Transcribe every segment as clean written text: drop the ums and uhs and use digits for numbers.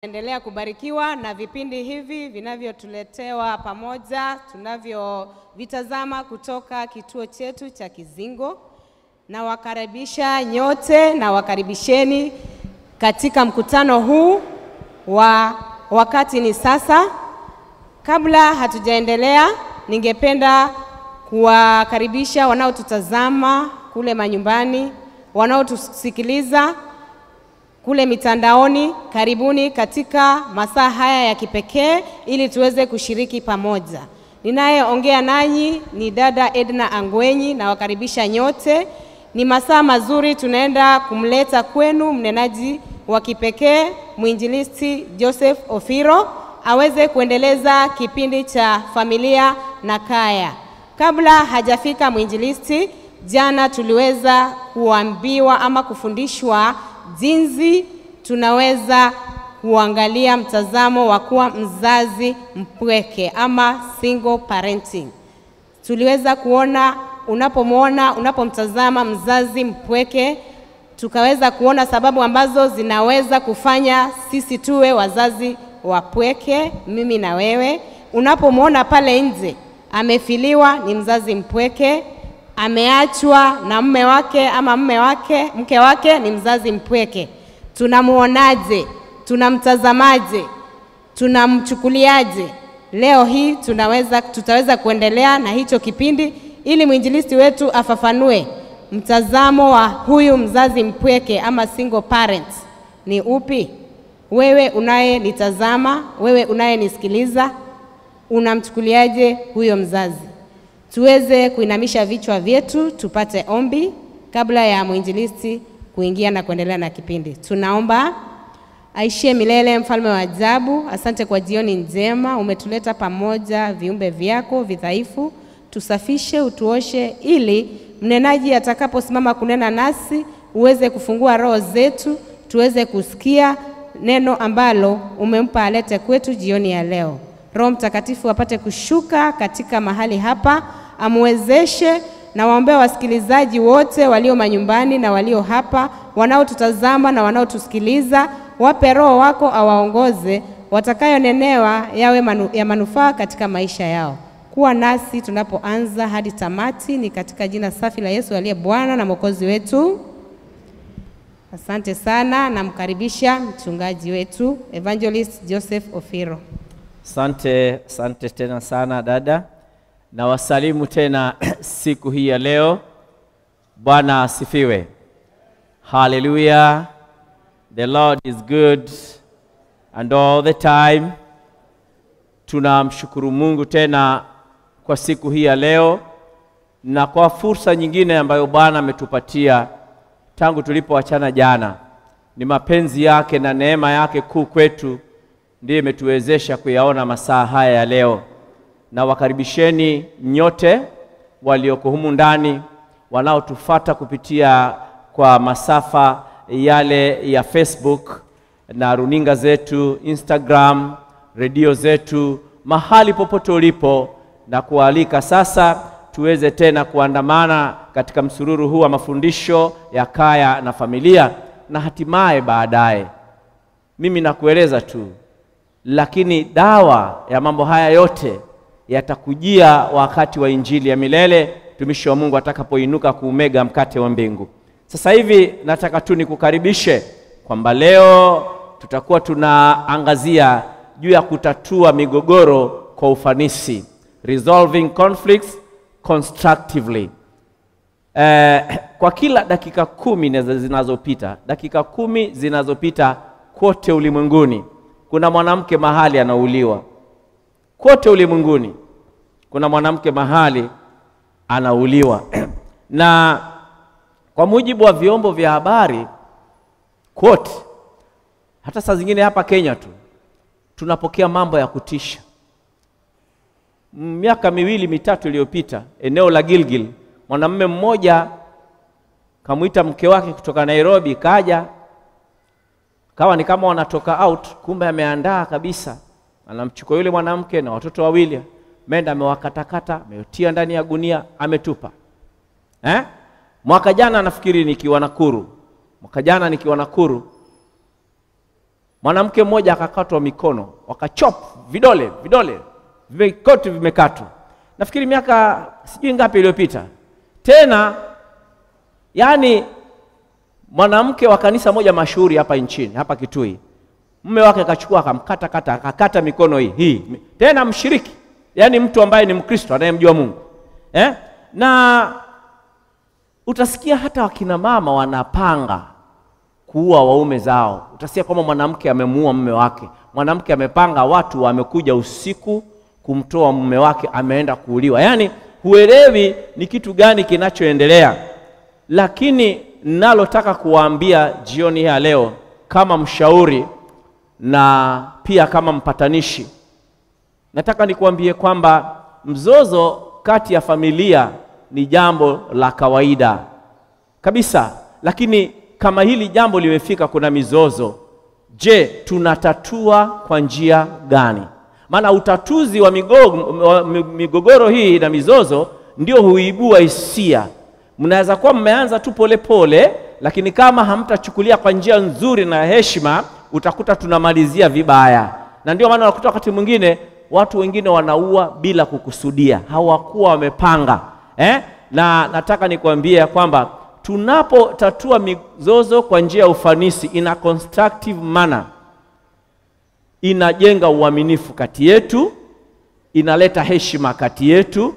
Endelea kubarikiwa na vipindi hivi vinavyotuletewa pamoja tunavyovitazama kutoka kituo chetu cha Kizingo. Na wakaribisha nyote na wakaribisheni katika mkutano huu wa wakati ni sasa. Kabla hatujaendelea, ningependa kuwakaribisha wanaotutazama kule manyumbani, wanaotusikiliza kule mitandaoni. Karibuni katika masaa haya ya kipekee ili tuweze kushiriki pamoja. Ninayeongea nanyi ni dada Edna Angwenyi, na wakaribisha nyote. Ni masaa mazuri, tunaenda kumleta kwenu mnenaji wa kipekee, mwinjilisti Joseph Ofiro, aweze kuendeleza kipindi cha familia na kaya. Kabla hajafika mwinjilisti, jana tuliweza kuambiwa ama kufundishwa jinsi tunaweza kuangalia mtazamo wa kuwa mzazi mpweke ama single parenting. Tuliweza kuona unapomtazama mzazi mpweke, tukaweza kuona sababu ambazo zinaweza kufanya sisi tuwe wazazi wapweke, mimi na wewe. Unapomwona pale nje amefiliwa, ni mzazi mpweke. Ameachwa na mume wake ama mke wake, ni mzazi mpweke. Tunamuonaje? Tunamtazamaje? Tunamchukuliaje? Leo hii tutaweza kuendelea na hicho kipindi ili mwinjilisti wetu afafanue mtazamo wa huyu mzazi mpweke ama single parent ni upi. Wewe unayenitazama, wewe unayenisikiliza, unamchukuliaje huyo mzazi? Tuweze kuinamisha vichwa vyetu tupate ombi kabla ya mwinjilisti kuingia na kuendelea na kipindi. Tunaomba. Aishie milele, mfalme wa ajabu, asante kwa jioni njema. Umetuleta pamoja viumbe vyako vidhaifu. Tusafishe, utuoshe, ili mnenaji atakaposimama kunena nasi uweze kufungua roho zetu, tuweze kusikia neno ambalo umempa alete kwetu jioni ya leo. Roho Mtakatifu apate kushuka katika mahali hapa, amwezeshe. Na waombea wasikilizaji wote walio manyumbani na walio hapa, wanaotutazama na wanaotusikiliza, wape Roho wako awaongoze, watakayonenewa yawe ya manufaa katika maisha yao. Kuwa nasi tunapoanza hadi tamati, ni katika jina safi la Yesu aliye Bwana na Mwokozi wetu. Asante sana, na mkaribisha mchungaji wetu Evangelist Joseph Ofiro. Asante tena sana dada, na wasalimu tena siku hii ya leo. Bwana asifiwe. Hallelujah. The Lord is good and all the time. Tunamshukuru Mungu tena kwa siku hii ya leo na kwa fursa nyingine ambayo Bwana ametupatia tangu tulipoachana jana. Ni mapenzi yake na neema yake kuu kwetu ndiye imetuwezesha kuyaona masaa haya ya leo. Na wakaribisheni nyote walioko humu ndani, wanaotufuata kupitia kwa masafa yale ya Facebook na runinga zetu, Instagram, redio zetu, mahali popote ulipo, na kualika sasa tuweze tena kuandamana katika msururu huu wa mafundisho ya kaya na familia. Na hatimaye baadaye, mimi nakueleza tu, lakini dawa ya mambo haya yote yatakujia wakati wa injili ya milele, tumishi wa Mungu atakapoinuka kuumega mkate wa mbingu. Sasa hivi nataka tu nikukaribishe kwamba leo tutakuwa tunaangazia juu ya kutatua migogoro kwa ufanisi, resolving conflicts constructively. Kwa kila dakika 10 zinazopita kote ulimwenguni, kuna mwanamke mahali anauliwa. Kote ulimwenguni kuna mwanamke mahali anauliwa. Na kwa mujibu wa vyombo vya habari kote, hata saa zingine hapa Kenya tu, tunapokea mambo ya kutisha. Miaka 2-3 iliyopita, eneo la Gilgil, mwanamume mmoja kamuita mke wake kutoka Nairobi, kaja kawa ni kama wanatoka out, kumbe ameandaa kabisa. Anamchukua yule mwanamke na watoto wawili, menda amewakatakata, ametia ndani ya gunia, ametupa. Mwaka jana nafikiri nikiwa Nakuru, Mwanamke mmoja akakatwa mikono, wakachop vidole kote vimekatwa. Nafikiri miaka sijui ngapi iliyopita. Tena yani mwanamke wa kanisa moja mashuhuri hapa nchini, hapa Kitui, mume wake akachukua akakata mikono hii. Tena mshiriki, yani mtu ambaye ni Mkristo anayemjua Mungu. Na utasikia hata wakina mama wanapanga kuua waume zao. Utasikia kama mwanamke amemuua mume wake. Mwanamke amepanga, watu wamekuja usiku kumtoa mume wake, ameenda kuuliwa. Yani huelewi ni kitu gani kinachoendelea. Lakini nalotaka kuwaambia jioni ya leo kama mshauri na pia kama mpatanishi, nataka nikuambie kwamba mzozo kati ya familia ni jambo la kawaida kabisa. Lakini kama hili jambo limefika kuna mizozo, je, tunatatua kwa njia gani? Maana utatuzi wa migogoro hii na mizozo ndio huibua hisia. Mnaweza kuwa mmeanza tu pole, lakini kama hamtachukulia kwa njia nzuri na heshima, utakuta tunamalizia vibaya. Na ndio maana unakuta wakati mwingine watu wengine wanaua bila kukusudia, hawakuwa wamepanga. Na nataka nikwambie kwamba tunapotatua mizozo kwa njia ya ufanisi, in a constructive manner, inajenga uaminifu kati yetu, inaleta heshima kati yetu,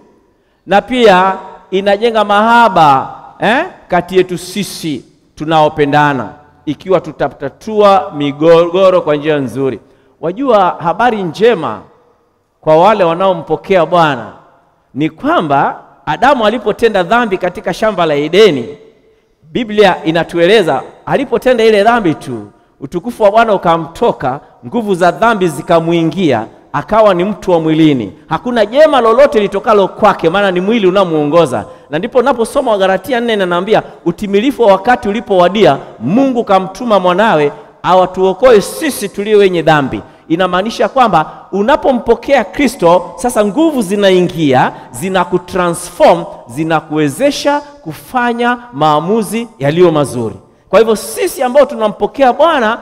na pia inajenga mahaba kati yetu sisi tunaopendana, ikiwa tutatatua migogoro kwa njia nzuri. Wajua, habari njema kwa wale wanaompokea Bwana ni kwamba Adamu alipotenda dhambi katika shamba la Edeni, Biblia inatueleza alipotenda ile dhambi tu, utukufu wa Bwana ukamtoka, nguvu za dhambi zikamuingia, akawa ni mtu wa mwilini. Hakuna jema lolote litokalo kwake, maana ni mwili unamuongoza. Na ndipo naposoma Wagalatia 4 inaniambia utimilifu wa wakati ulipowadia, Mungu kamtuma mwanawe awatuokoe sisi tulio wenye dhambi. Inamaanisha kwamba unapompokea Kristo, sasa nguvu zinaingia, zinakutransform, zinakuwezesha kufanya maamuzi yaliyo mazuri. Kwa hivyo sisi ambao tunampokea Bwana,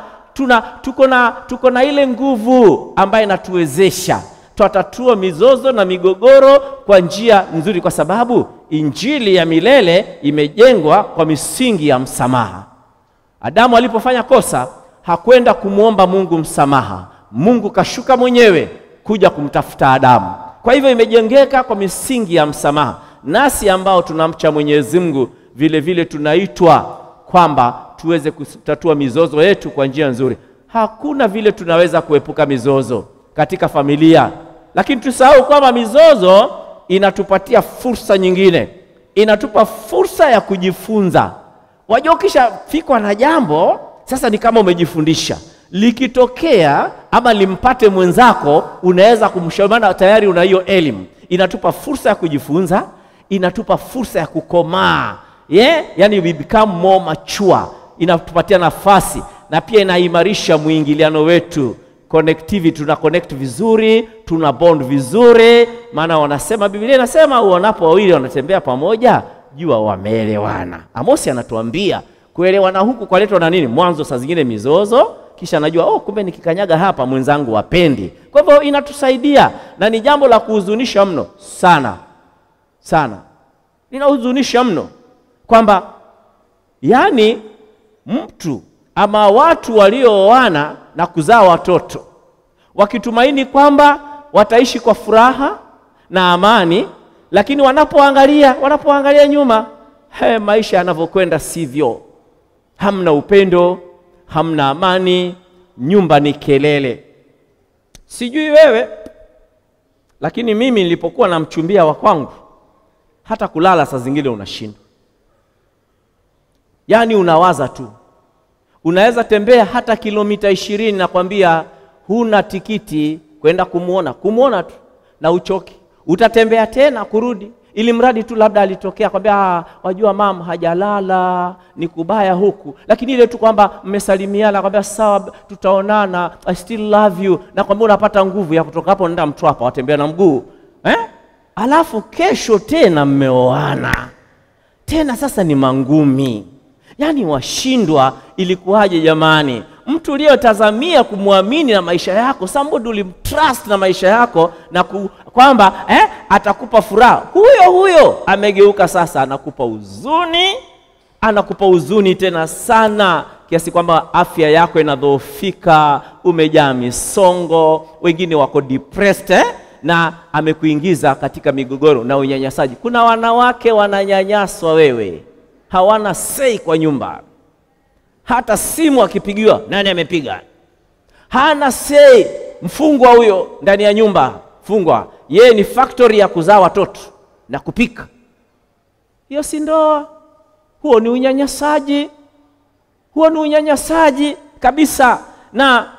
tuko na ile nguvu ambayo inatuwezesha tutatatua mizozo na migogoro kwa njia nzuri, kwa sababu injili ya milele imejengwa kwa misingi ya msamaha. Adamu alipofanya kosa, hakwenda kumuomba Mungu msamaha. Mungu kashuka mwenyewe kuja kumtafuta Adamu. Kwa hivyo imejengeka kwa misingi ya msamaha. Nasi ambao tunamcha Mwenyezi Mungu vile vile tunaitwa kwamba tuweze kutatua mizozo yetu kwa njia nzuri. Hakuna vile tunaweza kuepuka mizozo katika familia, lakini tusahau kwamba mizozo inatupatia fursa nyingine. Inatupa fursa ya kujifunza. Wajua, kisha fikwa na jambo, sasa ni kama umejifundisha. Likitokea ama limpate mwenzako, unaweza kumshauri, maana tayari una hiyo elimu. Inatupa fursa ya kujifunza, inatupa fursa ya kukomaa. Yani we become more mature. Inatupatia nafasi, na pia inaimarisha muingiliano wetu, connectivity. Tuna connect vizuri, tuna bond vizuri. Maana wanasema, Biblia inasema uonapo wawili wanatembea pamoja, jua wameelewana. Amosi anatuambia kuelewana huku kwaletwa na nini? Mwanzo saa zingine mizozo, kisha najua kumbe nikikanyaga hapa mwenzangu wapendi. Kwa hivyo inatusaidia, na ni jambo la kuhuzunisha mno sana. Linahuzunisha mno kwamba yani mtu ama watu waliooana na kuzaa watoto wakitumaini kwamba wataishi kwa furaha na amani, lakini wanapoangalia nyuma, maisha yanavyokwenda sivyo. Hamna upendo, hamna amani, nyumba ni kelele. Sijui wewe, lakini mimi nilipokuwa na mchumbia wa kwangu, hata kulala saa zingine unashindwa. Yani unawaza tu. Unaweza tembea hata kilomita 20 na kwambia huna tikiti kwenda kumuona tu na uchoki. Utatembea tena kurudi, ili mradi tu labda alitokea kwambia wajua mama hajalala, ni kubaya huku. Lakini ile tu kwamba mmesalimiana, kwambia sawa tutaonana, I still love you, na kwambia unapata nguvu ya kutoka hapo nenda Mtwapa watembea na mguu. Alafu kesho tena mmeoana. Tena sasa ni mangumi. Yani washindwa ilikuwaje jamani? mtu uliyotazamia kumwamini na maisha yako, somebody ulimtrust na maisha yako na kwamba atakupa furaha, huyo amegeuka sasa anakupa huzuni tena sana, kiasi kwamba afya yako inadhoofika, umejaa misongo, wengine wako depressed na amekuingiza katika migogoro na unyanyasaji. Kuna wanawake wananyanyaswa wewe, hawana say kwa nyumba. Hata simu akipigiwa, nani amepiga? Hana say. Mfungwa huyo ndani ya nyumba, fungwa. Yeye ni factory ya kuzaa watoto na kupika. Hiyo si ndoa. Huo ni unyanyasaji kabisa. Na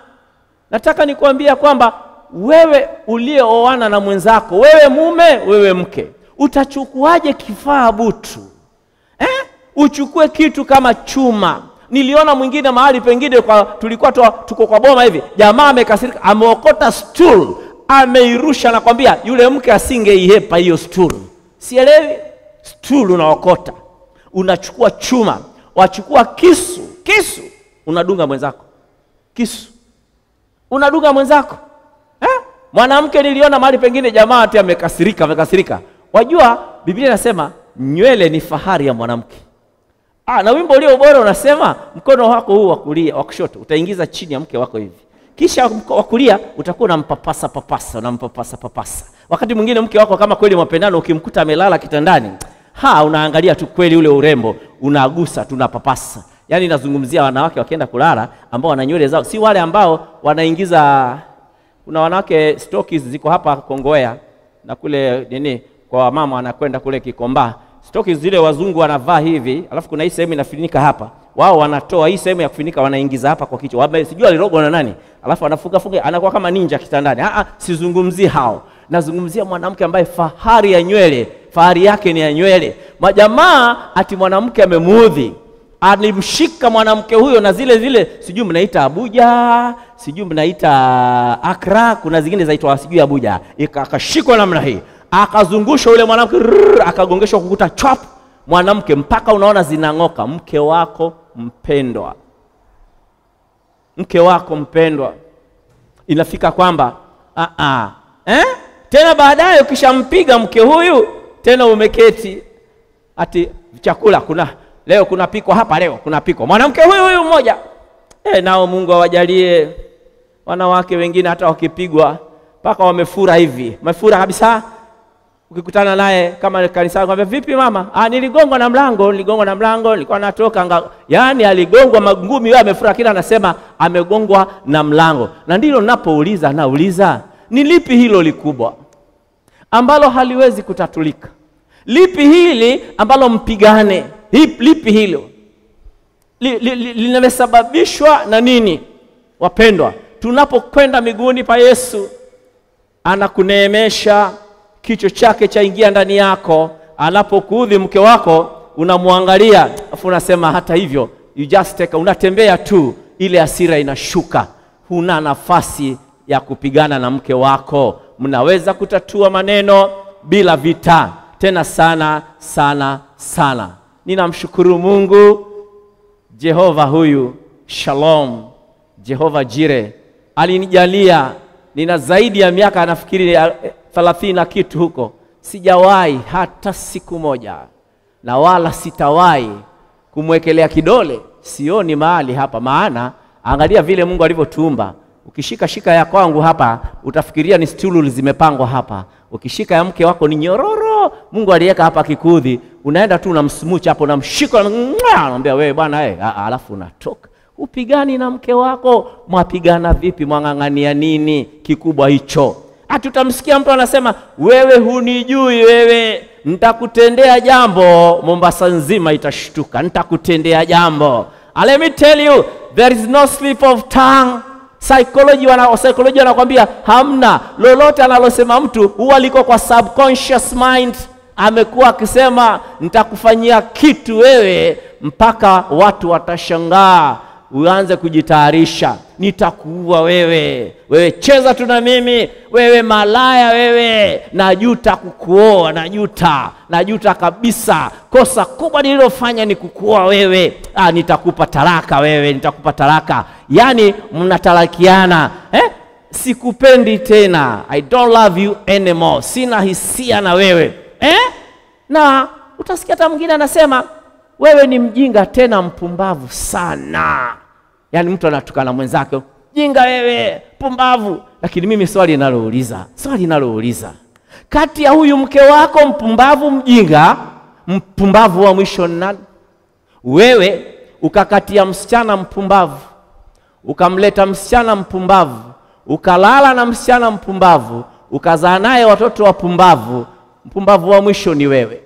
nataka nikuambia kwamba wewe ulieoana na mwenzako, wewe mume, wewe mke, utachukuaje kifaa butu? Uchukue kitu kama chuma. Niliona mwingine mahali pengine tulikuwa tuko kwa boma hivi, jamaa amekasirika, ameokota stool, ameirusha, na kwambia yule mke asingeihepa hiyo stool. Sielewi, stool unaokota. Unachukua chuma, wachukua kisu, unadunga mwenzako. Unadunga mwenzako. Mwanamke niliona mahali pengine jamaa ati amekasirika. Wajua Biblia inasema nywele ni fahari ya mwanamke. Na wimbo ulio bora unasema mkono wako huu wa kulia, wa kushoto utaingiza chini ya mke wako hivi. Kisha wa kulia utakuwa unampapasa papasa. Wakati mwingine mke wako kama kweli mapendano, ukimkuta amelala kitandani, unaangalia tu kweli ule urembo, unagusa, tunapapasa. Yaani nazungumzia wanawake wakienda kulala ambao wana nywele zao, si wale ambao wanaingiza. Kuna wanawake stockies ziko hapa Kongowea na kule kwa mama anakwenda kule Kikomba. Stockies zile wazungu wanavaa hivi, alafu kuna hii sehemu inafunika hapa. Wao wanatoa hii sehemu ya kufunika, wanaingiza hapa kwa kichwa. Sijui alirogwa na nani. Alafu anafunga anakuwa kama ninja kitandani. Sizungumzi hao. Nazungumzia mwanamke ambaye fahari yake ni ya nywele. Majamaa ati mwanamke amemuudhi, alimshika mwanamke huyo na zile sijui mnaita Abuja, sijui mnaita Accra, kuna zingine zaitwa sijui Abuja. Akashikwa namna hii, akazungusha yule mwanamke, akagongeshwa kukuta chop mwanamke mpaka unaona zinang'oka. Mke wako mpendwa, inafika kwamba tena baadaye ukishampiga mke huyu, tena umeketi ati chakula leo kuna piko hapa, leo kuna piko mwanamke huyu mmoja. Nao Mungu awajalie wanawake wengine hata wakipigwa mpaka wamefura hivi, wamefura kabisa. Ukikutana naye kama kanisani, kwambia vipi mama? Niligongwa na mlango, nilikuwa natoka. Yaani aligongwa magumi, yeye amefura, kila anasema amegongwa na mlango. Na ndilo nauliza, ni lipi hilo likubwa ambalo haliwezi kutatulika? Lipi hili ambalo mpigane? Lipi hilo? Linasababishwa na nini? Wapendwa, tunapokwenda miguuni pa Yesu, anakuneemesha, kichwa chake chaingia ndani yako. Anapokuudhi mke wako, unamwangalia, afu unasema hata hivyo, you just take, unatembea tu, ile hasira inashuka. Huna nafasi ya kupigana na mke wako. Mnaweza kutatua maneno bila vita, tena sana. Ninamshukuru Mungu, Jehova huyu, Shalom, Jehova Jire, alinijalia. Nina zaidi ya miaka nafikiri 30 na kitu huko, sijawahi hata siku moja, na wala sitawahi kumwekelea kidole. Sioni mahali hapa, maana angalia vile Mungu alivyotuumba. Ukishika ya kwangu hapa, utafikiria ni stulu zimepangwa hapa. Ukishika ya mke wako ni nyororo. Mungu aliweka hapa kikudhi, unaenda tu unamsmucha hapo, unamshika, anamwambia wewe bwana alafu unatoka. Upigani na mke wako, mwapigana vipi? Mwang'ang'ania nini kikubwa hicho? Tutamsikia mtu anasema, wewe hunijui wewe, nitakutendea jambo, Mombasa nzima itashtuka, nitakutendea jambo. Let me tell you, there is no slip of tongue. Psychology wanakwambia hamna lolote analosema mtu huwa liko kwa subconscious mind. Amekuwa akisema nitakufanyia kitu wewe mpaka watu watashangaa. uanze kujitayarisha. Nitakuua wewe, wewe cheza tu na mimi, wewe malaya wewe, najuta kukuoa, najuta kabisa, kosa kubwa nililofanya ni kukuoa wewe, nitakupa talaka wewe, nitakupa talaka. Yani mnatalakiana, sikupendi tena, I don't love you anymore, sina hisia na wewe, na utasikia hata mwingine anasema wewe ni mjinga tena mpumbavu sana. Yani mtu anatukana mwenzake, jinga wewe, pumbavu. Lakini mimi swali nalouliza, kati ya huyu mke wako mpumbavu mjinga, mpumbavu wa mwisho nani? Wewe ukakatia msichana mpumbavu, ukamleta msichana mpumbavu, ukalala na msichana mpumbavu, ukazaa naye watoto wapumbavu, mpumbavu wa mwisho ni wewe.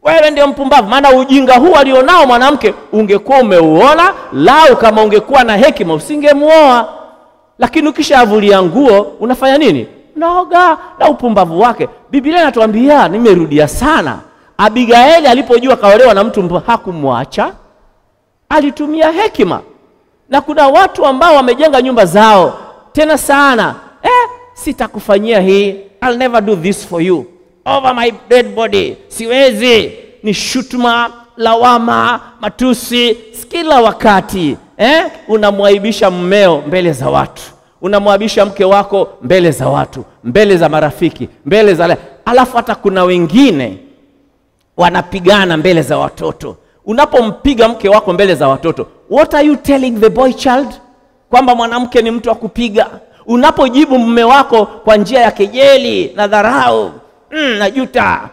Wewe ndio mpumbavu. Maana ujinga huu alionao mwanamke ungekuwa umeuona, lau kama ungekuwa na hekima usingemuoa. Lakini ukishavulia nguo unafanya nini? Unaoga na upumbavu wake. Biblia inatuambia, nimerudia sana, Abigaili alipojua kaolewa na mtu hakumwacha, alitumia hekima. Na kuna watu ambao wamejenga nyumba zao tena sana, sitakufanyia hii, I'll never do this for you, over my dead body, siwezi. Ni shutuma, lawama, matusi kila wakati. Unamwaibisha mmeo mbele za watu, unamwaibisha mke wako mbele za watu, mbele za marafiki, mbele za alafu hata kuna wengine wanapigana mbele za watoto. Unapompiga mke wako mbele za watoto, what are you telling the boy child? Kwamba mwanamke ni mtu wa kupiga. Unapojibu mume wako kwa njia ya kejeli na dharau, najuta,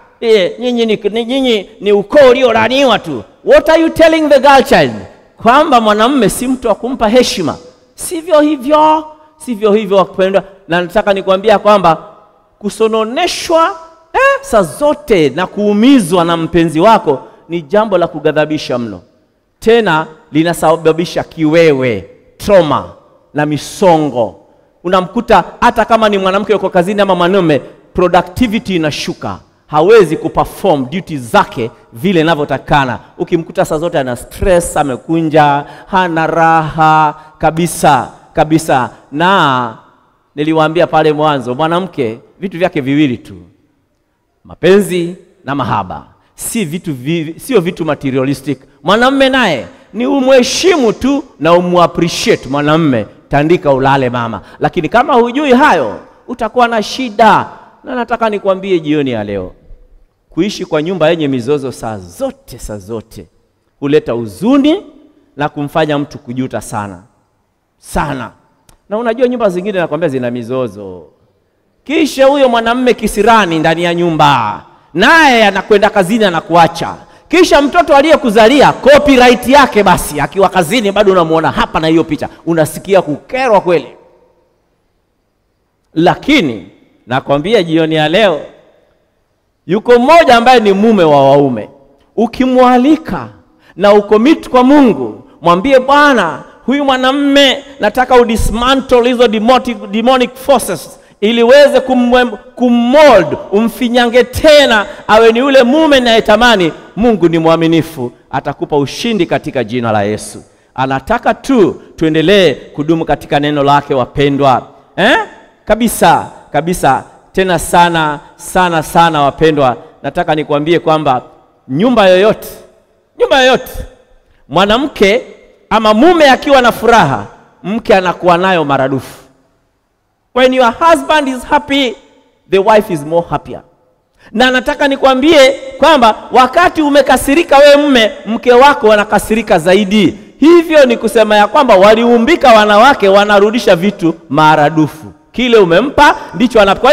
nyinyi ni ukoo uliolaaniwa tu, what are you telling the girl child? Kwamba mwanamume si mtu wa kumpa heshima. Sivyo hivyo wapendwa. Na nataka nikwambia kwamba kusononeshwa saa zote na kuumizwa na mpenzi wako ni jambo la kughadhabisha mno. Tena linasababisha kiwewe, trauma na misongo. Unamkuta hata kama ni mwanamke yuko kazini ama mwanamume, productivity inashuka. Hawezi kuperform duties zake vile inavyotakana. Ukimkuta saa zote ana stress, amekunja, hana raha kabisa. Na niliwaambia pale mwanzo, mwanamke vitu vyake viwili tu, mapenzi na mahaba. Sio vitu materialistic. Mwanamume naye ni umheshimu tu na umuappreciate mwanamume, tandika ulale mama. Lakini kama hujui hayo, utakuwa na shida. Na nataka nikwambie jioni ya leo, kuishi kwa nyumba yenye mizozo saa zote huleta huzuni na kumfanya mtu kujuta sana. Na unajua nyumba zingine nakwambia zina mizozo, kisha huyo mwanamume kisirani ndani ya nyumba, naye anakwenda kazini anakuacha. Kisha mtoto aliyekuzalia copyright yake, basi akiwa kazini bado unamuona hapa na hiyo picha, unasikia kukerwa kweli. Lakini nakwambia jioni ya leo, yuko mmoja ambaye ni mume wa waume. Ukimwalika na ukomit kwa Mungu, mwambie Bwana, huyu mwanamume nataka udismantle hizo demonic forces ili weze kummold, umfinyange tena awe ni yule mume nayetamani. Mungu ni mwaminifu, atakupa ushindi katika jina la Yesu. Anataka tuendelee kudumu katika neno lake wapendwa. Kabisa tena sana wapendwa. Nataka nikwambie kwamba nyumba yoyote mwanamke ama mume akiwa na furaha, mke anakuwa nayo maradufu. When your husband is happy, the wife is more happier. Na nataka nikwambie kwamba wakati umekasirika wewe mume, mke wako anakasirika zaidi. Hivyo ni kusema ya kwamba waliumbika wanawake wanarudisha vitu maradufu. Kile umempa ndicho anapo.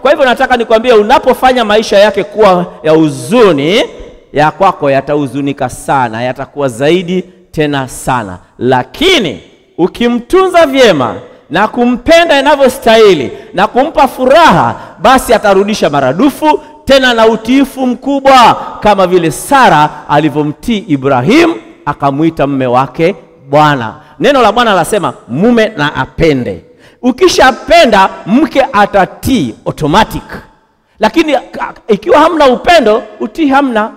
Kwa hivyo nataka nikwambie, unapofanya maisha yake kuwa ya huzuni, ya kwako yatahuzunika sana, yatakuwa zaidi tena sana. Lakini ukimtunza vyema na kumpenda inavyostahili na kumpa furaha, basi atarudisha maradufu tena na utiifu mkubwa, kama vile Sara alivyomtii Ibrahim akamuita mume wake Bwana. Neno la Bwana lasema mume na apende. Ukishapenda, mke atatii automatic. Lakini ikiwa hamna upendo, utii hamna.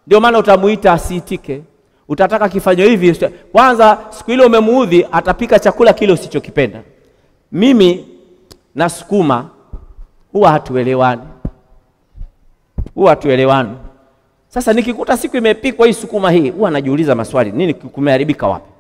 Ndio maana utamuita asiitike, Utataka kifanywe hivi. Kwanza siku ile umemuudhi, atapika chakula kile usichokipenda. Mimi na sukuma huwa hatuelewani. Sasa nikikuta siku imepikwa hii sukuma hii, huwa najiuliza maswali, nini kumeharibika wapi?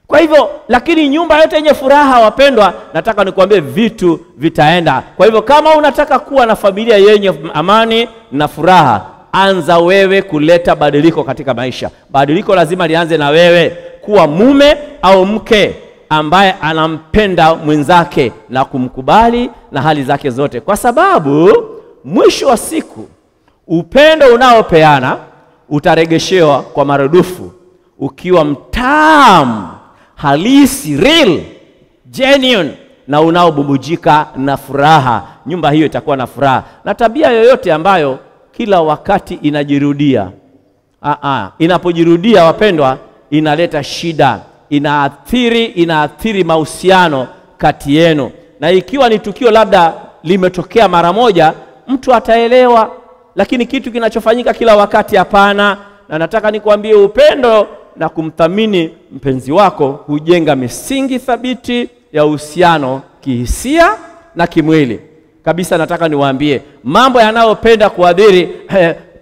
Kwa hivyo, lakini nyumba yote yenye furaha, wapendwa, nataka nikwambie vitu vitaenda. Kwa hivyo, kama unataka kuwa na familia yenye amani na furaha, anza wewe kuleta badiliko katika maisha. Badiliko lazima lianze na wewe kuwa mume au mke ambaye anampenda mwenzake na kumkubali na hali zake zote, kwa sababu mwisho wa siku upendo unaopeana utaregeshewa kwa maradufu ukiwa mtamu, halisi, real, genuine na unaobubujika na furaha. Nyumba hiyo itakuwa na furaha. Na tabia yoyote ambayo kila wakati inajirudia, inapojirudia, wapendwa, inaleta shida, inaathiri mahusiano kati yenu. Na ikiwa ni tukio labda limetokea mara moja, mtu ataelewa, lakini kitu kinachofanyika kila wakati, hapana. Na nataka nikwambie, upendo na kumthamini mpenzi wako hujenga misingi thabiti ya uhusiano kihisia na kimwili. Kabisa nataka niwaambie, mambo yanayopenda kuadhiri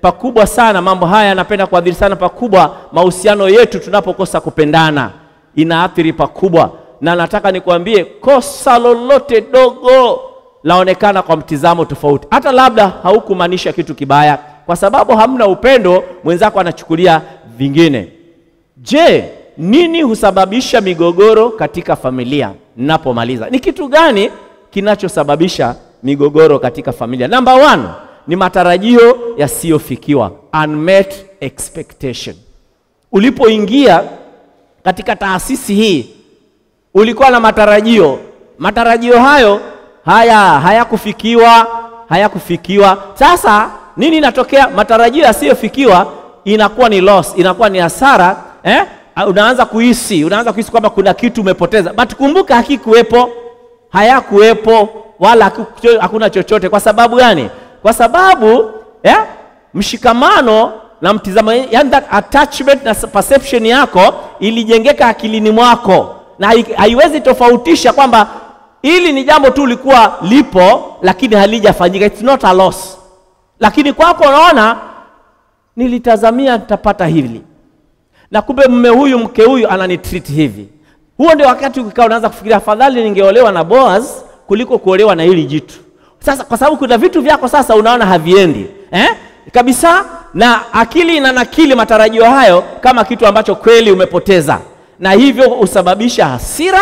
pakubwa sana, mambo haya yanapenda kuadhiri sana pakubwa mahusiano yetu tunapokosa kupendana. Inaathiri pakubwa. Na nataka nikwambie, kosa lolote dogo laonekana kwa mtizamo tofauti. Hata labda haukumaanisha kitu kibaya, kwa sababu hamna upendo, mwenzako anachukulia vingine. Je, nini husababisha migogoro katika familia? Ninapomaliza, ni kitu gani kinachosababisha migogoro katika familia? Number 1 ni matarajio yasiyofikiwa, unmet expectation. Ulipoingia katika taasisi hii ulikuwa na matarajio hayo hayakufikiwa. Sasa nini inatokea? Matarajio yasiyofikiwa inakuwa ni loss, inakuwa ni hasara. Unaanza kuhisi kwamba kuna kitu umepoteza. But kumbuka, hayakuwepo wala hakuna chochote. Kwa sababu gani? Kwa sababu mshikamano na mtizamo, yani that attachment na perception yako ilijengeka akilini mwako, na haiwezi tofautisha kwamba ili ni jambo tu likuwa lipo lakini halijafanyika. It's not a loss. Lakini kwako unaona, nilitazamia nitapata hili, na kumbe mke huyu ananitreat hivi. Huo ndio wakati ukikao unaanza kufikiria, afadhali ningeolewa na Boaz kuliko kuolewa na hili jitu. Sasa kwa sababu kuna vitu vyako sasa unaona haviendi kabisa, na akili inanakili matarajio hayo kama kitu ambacho kweli umepoteza, na hivyo usababisha hasira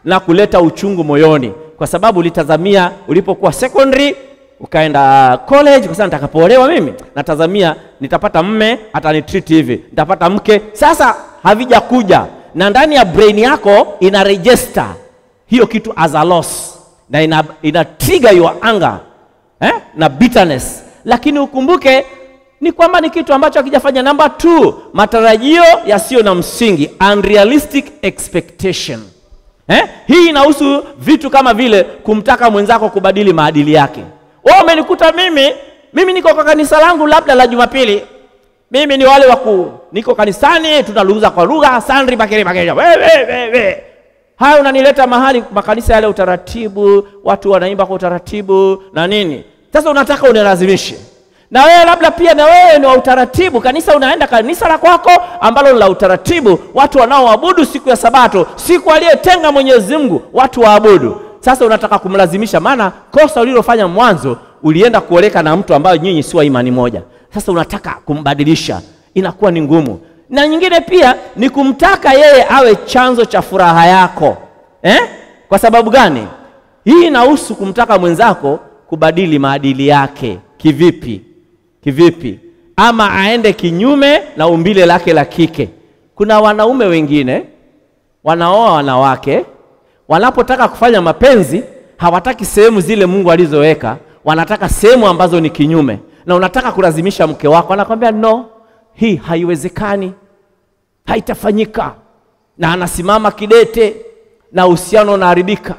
na kuleta uchungu moyoni, kwa sababu ulitazamia ulipokuwa secondary, ukaenda college, kwa sababu nitakapoolewa mimi natazamia nitapata mme atanitreat hivi, nitapata mke. Sasa havijakuja, na ndani ya brain yako ina register hiyo kitu as a loss, na ina trigger your anger na bitterness. Lakini ukumbuke ni kwamba ni kitu ambacho hakijafanya. Number 2, matarajio yasiyo na msingi, unrealistic expectation. Hii inahusu vitu kama vile kumtaka mwenzako kubadili maadili yake. Wewe umenikuta mimi niko kwa kanisa langu labda la Jumapili. Mimi ni wale niko kanisani, tunaluza kwa lugha, sandri bakere. Wewe. Haya, unanileta mahali makanisa yale utaratibu, watu wanaimba kwa utaratibu na nini. Sasa unataka unilazimishe. Na wewe labda pia na wewe ni wa utaratibu, kanisa unaenda kanisa la kwako ambalo ni la utaratibu, watu wanaoabudu siku ya Sabato, siku aliyetenga Mwenyezi Mungu watu waabudu. Sasa unataka kumlazimisha, maana kosa ulilofanya mwanzo ulienda kuoleka na mtu ambaye nyinyi si wa imani moja. Sasa unataka kumbadilisha, inakuwa ni ngumu. Na nyingine pia ni kumtaka yeye awe chanzo cha furaha yako. Kwa sababu gani? Hii inahusu kumtaka mwenzako kubadili maadili yake. Kivipi? Ama aende kinyume na umbile lake la kike. Kuna wanaume wengine wanaoa wanawake, wanapotaka kufanya mapenzi hawataki sehemu zile Mungu alizoweka, wanataka sehemu ambazo ni kinyume. Na unataka kulazimisha mke wako, anakuambia no, hii haiwezekani, haitafanyika, na anasimama kidete na uhusiano unaharibika.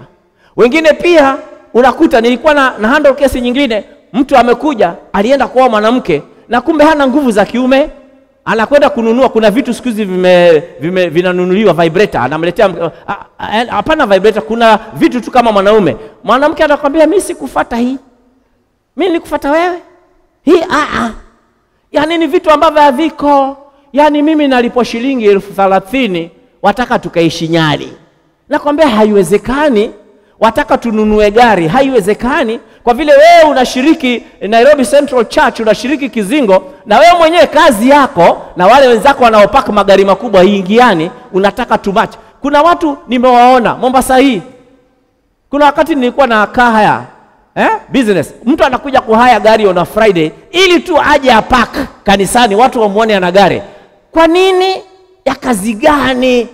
Wengine pia unakuta, nilikuwa na handle case nyingine, mtu amekuja alienda kuoa mwanamke na kumbe hana nguvu za kiume, anakwenda kununua, kuna vitu siku hizi vinanunuliwa vibrator, anamletea, hapana vibrator, kuna vitu tu kama mwanaume. Mwanamke anakuambia mimi sikufuata hii, mimi nikufuata wewe hii, yani ni vitu ambavyo haviko. Yani mimi nalipo shilingi 30,000 wataka tukaishi Nyali. Nakwambia haiwezekani. Wataka tununue gari, haiwezekani. Kwa vile wewe unashiriki Nairobi Central Church, unashiriki Kizingo, na wewe mwenyewe kazi yako na wale wenzako wanaopaka magari makubwa hiingiani, unataka too much. Kuna watu nimewaona Mombasa hii. Kuna wakati nilikuwa na kahaya business. Mtu anakuja kuhaya gari on a Friday ili tu aje apak kanisani watu wamuone ana gari. Kwa nini? Ya kazi gani?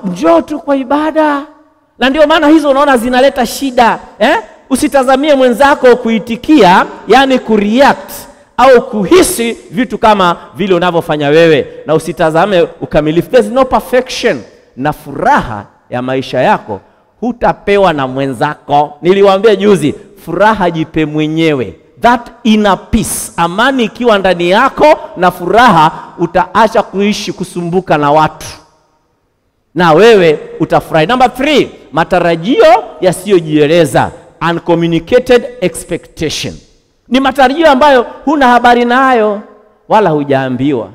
Njoo tu kwa ibada. Na ndio maana hizo unaona zinaleta shida. Usitazamie mwenzako kuitikia, yani kureact au kuhisi vitu kama vile unavyofanya wewe, na usitazame ukamilifu. There's no perfection. Na furaha ya maisha yako hutapewa na mwenzako. Niliwaambia juzi, furaha jipe mwenyewe. That inner peace, amani ikiwa ndani yako na furaha, utaacha kuishi kusumbuka na watu, na wewe utafurahi. Number 3, matarajio yasiyojieleza, uncommunicated expectation. Ni matarajio ambayo huna habari nayo wala hujaambiwa.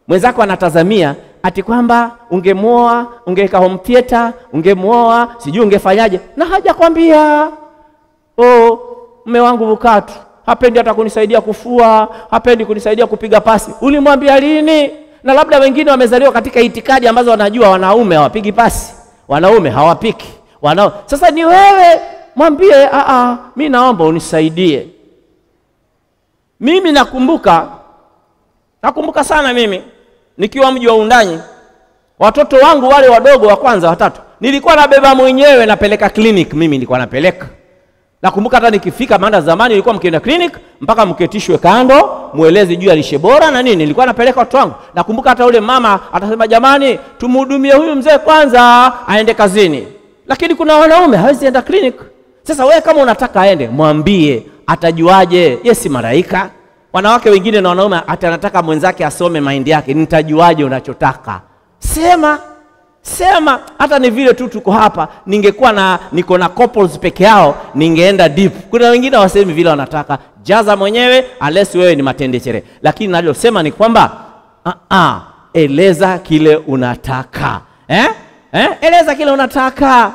Mwenzako anatazamia ati kwamba ungemuoa, ungeweka home theater, ungemuoa, sijui ungefanyaje, na hajakwambia. Mume wangu Bukatu hapendi hata kunisaidia kufua, hapendi kunisaidia kupiga pasi. Ulimwambia lini? Na labda wengine wamezaliwa katika itikadi ambazo wanajua wanaume hawapigi pasi, wanaume hawapiki. Sasa ni wewe mwambie, mimi naomba unisaidie. Mimi nakumbuka sana mimi nikiwa mji wa Undanyi, watoto wangu wale wadogo wa kwanza watatu nilikuwa nabeba mwenyewe, napeleka clinic. Mimi nilikuwa napeleka. Nakumbuka hata nikifika, maana zamani nilikuwa mkienda clinic mpaka mketishwe kando, mueleze juu ya lishe bora na nini. Nilikuwa napeleka watu wangu. Nakumbuka hata ule mama atasema, jamani tumhudumie huyu mzee kwanza aende kazini. Lakini kuna wanaume hawezi enda clinic. Sasa wewe kama unataka aende, mwambie. Atajuaje? Yesi malaika. Wanawake wengine na wanaume atanataka mwenzake asome mind yake. Nitajuaje unachotaka? Sema. Hata ni vile tu tuko hapa, ningekuwa niko na couples peke yao, ningeenda deep. Kuna wengine wasemi vile wanataka, jaza mwenyewe unless wewe ni matendechere. Lakini nalosema ni kwamba eleza kile unataka. Eleza kile unataka.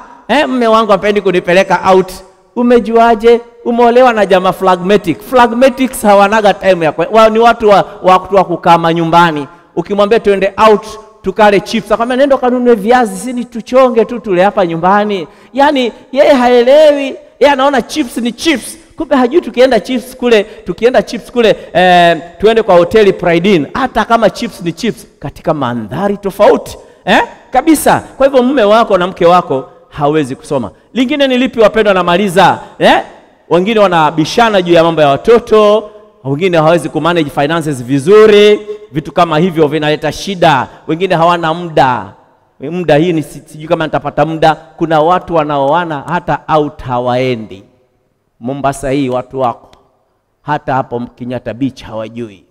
Mume wangu hapendi kunipeleka out. Umejuaje? Umeolewa na jamaa phlegmatic. Phlegmatics hawanaga time ya ni watu wa kukaa nyumbani. Ukimwambia tuende out tukale chips, akamwambia nenda kanunue viazi, sisi tuchonge tu tule hapa nyumbani. Yani yeye haelewi, yeye anaona chips ni chips. Kumbe hajui tukienda chips kule tuende kwa hoteli Pride Inn, hata kama chips ni chips katika mandhari tofauti. Kabisa. Kwa hivyo mume wako na mke wako hawezi kusoma. Lingine ni lipi wapendwa, namaliza? Wengine wanabishana juu ya mambo ya watoto, wengine hawezi kumanage finances vizuri. Vitu kama hivyo vinaleta shida. Wengine hawana muda hii ni sijui kama nitapata muda. Kuna watu wanaoana hata out hawaendi. Mombasa hii watu wako hata hapo Kenyatta Beach hawajui.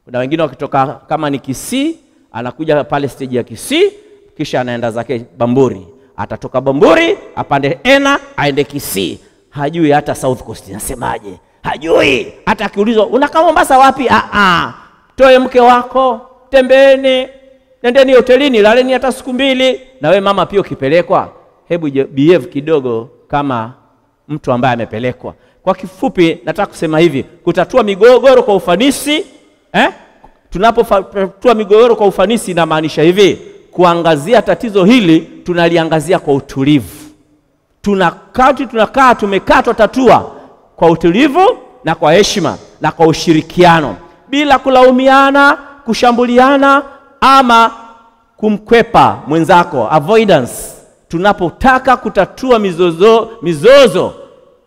Kuna wengine wakitoka kama ni Kisii, anakuja pale stage ya Kisii, kisha anaenda zake Bamburi. Atatoka Bamburi apande Ena aende Kisii. Hajui hata South Coast nasemaje. Hajui. Hata akiulizwa unakaa Mombasa wapi? Toe mke wako, tembeeni, nendeni hotelini, laleni hata siku 2. Na we mama pia ukipelekwa, hebu behave kidogo kama mtu ambaye amepelekwa. Kwa kifupi nataka kusema hivi, kutatua migogoro kwa ufanisi, tunapotatua migogoro kwa ufanisi inamaanisha hivi, kuangazia tatizo hili tunaliangazia kwa utulivu. Tunakaa tumekatatua kwa utulivu na kwa heshima na kwa ushirikiano, bila kulaumiana, kushambuliana ama kumkwepa mwenzako, avoidance. Tunapotaka kutatua mizozo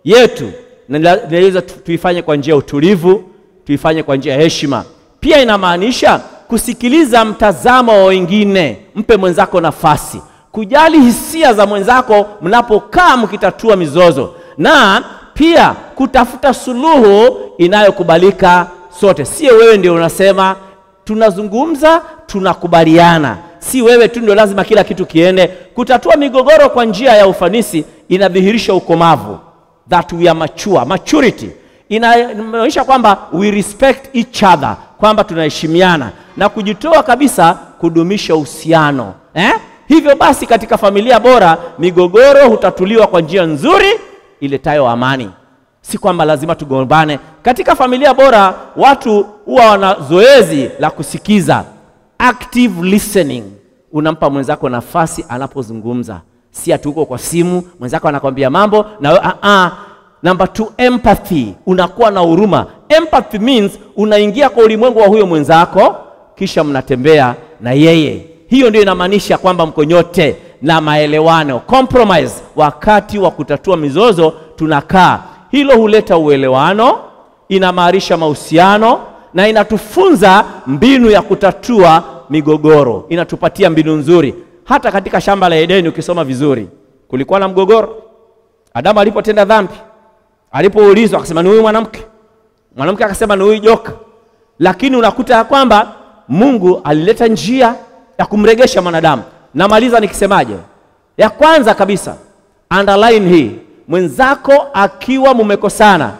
yetu, naweza tuifanye kwa njia ya utulivu, tuifanye kwa njia ya heshima. Pia inamaanisha kusikiliza mtazamo wa wengine. Mpe mwenzako nafasi, kujali hisia za mwenzako mnapokaa mkitatua mizozo, na pia kutafuta suluhu inayokubalika sote. Sio wewe ndio unasema tunazungumza, tunakubaliana. Si wewe tu ndio lazima kila kitu kiende. Kutatua migogoro kwa njia ya ufanisi inadhihirisha ukomavu, that we are mature. Maturity inaonyesha kwamba we respect each other, kwamba tunaheshimiana na kujitoa kabisa kudumisha uhusiano. Hivyo basi katika familia bora migogoro hutatuliwa kwa njia nzuri iletayo amani. Si kwamba lazima tugombane. Katika familia bora watu huwa wana zoezi la kusikiza, active listening. Unampa mwenzako nafasi anapozungumza. Si atuko kwa simu, mwenzako anakuambia mambo na Number 2, empathy. Unakuwa na huruma. Empathy means unaingia kwa ulimwengu wa huyo mwenzako kisha mnatembea na yeye. Hiyo ndio inamaanisha kwamba mko nyote na maelewano, compromise. Wakati wa kutatua mizozo tunakaa. Hilo huleta uelewano, inamarisha mahusiano na inatufunza mbinu ya kutatua migogoro. Inatupatia mbinu nzuri. Hata katika shamba la Edeni ukisoma vizuri, kulikuwa na mgogoro. Adamu alipotenda dhambi, alipoulizwa akasema ni huyu mwanamke. Mwanamke akasema ni huyu joka. Lakini unakuta ya kwamba Mungu alileta njia ya kumregesha mwanadamu. Namaliza nikisemaje? Ya kwanza kabisa, underline hii. Mwenzako akiwa mumekosana,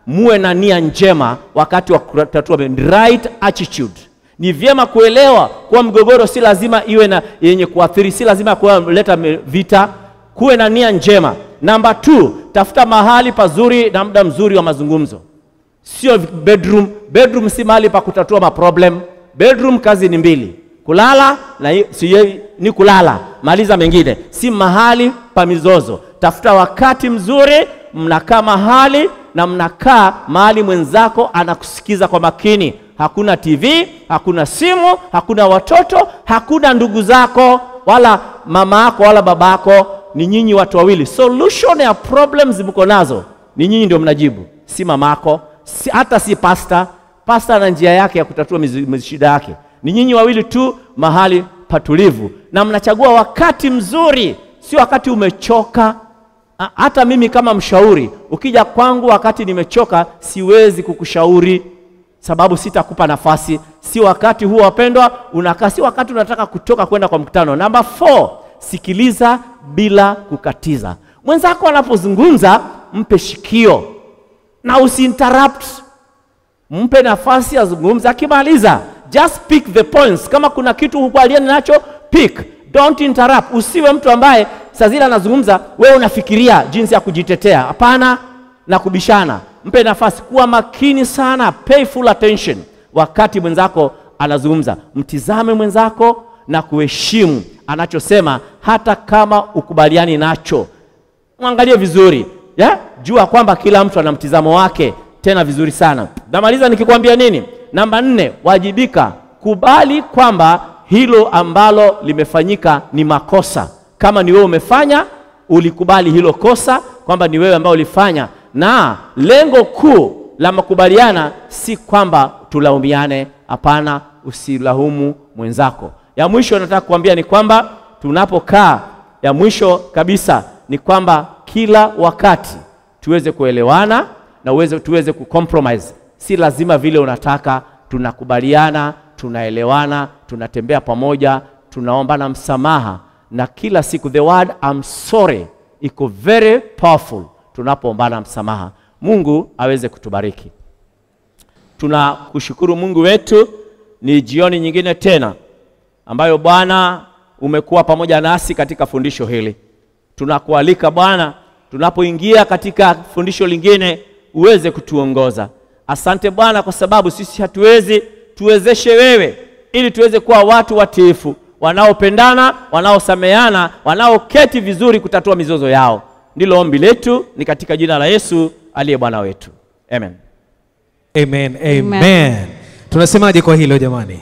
muwe na nia njema wakati wa kutatua, right attitude. Ni vyema kuelewa kwa mgogoro si lazima iwe na yenye kuathiri, si lazima kuleta vita. Kuwe na nia njema. Number 2, tafuta mahali pazuri na muda mzuri wa mazungumzo. Sio bedroom. Bedroom si mahali pa kutatua maproblem. Bedroom kazi ni mbili, kulala na ni kulala, maliza mengine. Si mahali pa mizozo. Tafuta wakati mzuri, mnakaa mahali na mnakaa mahali mwenzako anakusikiza kwa makini. Hakuna TV, hakuna simu, hakuna watoto, hakuna ndugu zako wala mama yako wala babako. Ni nyinyi watu wawili. Solution ya problems mko nazo ni nyinyi ndio mnajibu, si mamako, hata si pastor. Pastor na njia yake ya kutatua shida yake. Ni nyinyi wawili tu mahali patulivu na mnachagua wakati mzuri, si wakati umechoka. Hata mimi kama mshauri, ukija kwangu wakati nimechoka, siwezi kukushauri sababu sitakupa nafasi. Si wakati huo wapendwa, unakaa, si wakati unataka kutoka kwenda kwa mkutano. Number 4, sikiliza bila kukatiza. Mwenzako anapozungumza, mpe shikio na usinterrupt. Mpe nafasi azungumze, akimaliza just pick the points. Kama kuna kitu hukubaliani nacho, pick. Don't interrupt. Usiwe mtu ambaye saa zile anazungumza wewe unafikiria jinsi ya kujitetea. Hapana, na kubishana. Mpe nafasi. Kuwa makini sana, pay full attention wakati mwenzako anazungumza. Mtizame mwenzako na kuheshimu anachosema hata kama ukubaliani nacho. Mwangalie vizuri. Jua kwamba kila mtu ana mtizamo wake tena vizuri sana. Namaliza nikikwambia nini? Namba 4, wajibika. Kubali kwamba hilo ambalo limefanyika ni makosa. Kama ni wewe umefanya, ulikubali hilo kosa kwamba ni wewe ambao ulifanya. Na lengo kuu la makubaliana si kwamba tulaumiane. Hapana, usilaumu mwenzako. Ya mwisho nataka kuambia ni kwamba tunapokaa, ya mwisho kabisa ni kwamba kila wakati tuweze kuelewana na tuweze kucompromise. Si lazima vile unataka, tunakubaliana, tunaelewana, tunatembea pamoja, tunaombana msamaha. Na kila siku the word I'm sorry iko very powerful tunapoombana msamaha. Mungu aweze kutubariki. Tunakushukuru Mungu wetu, ni jioni nyingine tena ambayo Bwana umekuwa pamoja nasi katika fundisho hili. Tunakualika Bwana, tunapoingia katika fundisho lingine uweze kutuongoza. Asante Bwana kwa sababu sisi hatuwezi, tuwezeshe wewe ili tuweze kuwa watu watiifu, wanaopendana, wanaosameana, wanaoketi vizuri kutatua mizozo yao. Ndilo ombi letu, ni katika jina la Yesu aliye Bwana wetu. Amen. Amen. Amen. Tunasemaje kwa hilo jamani?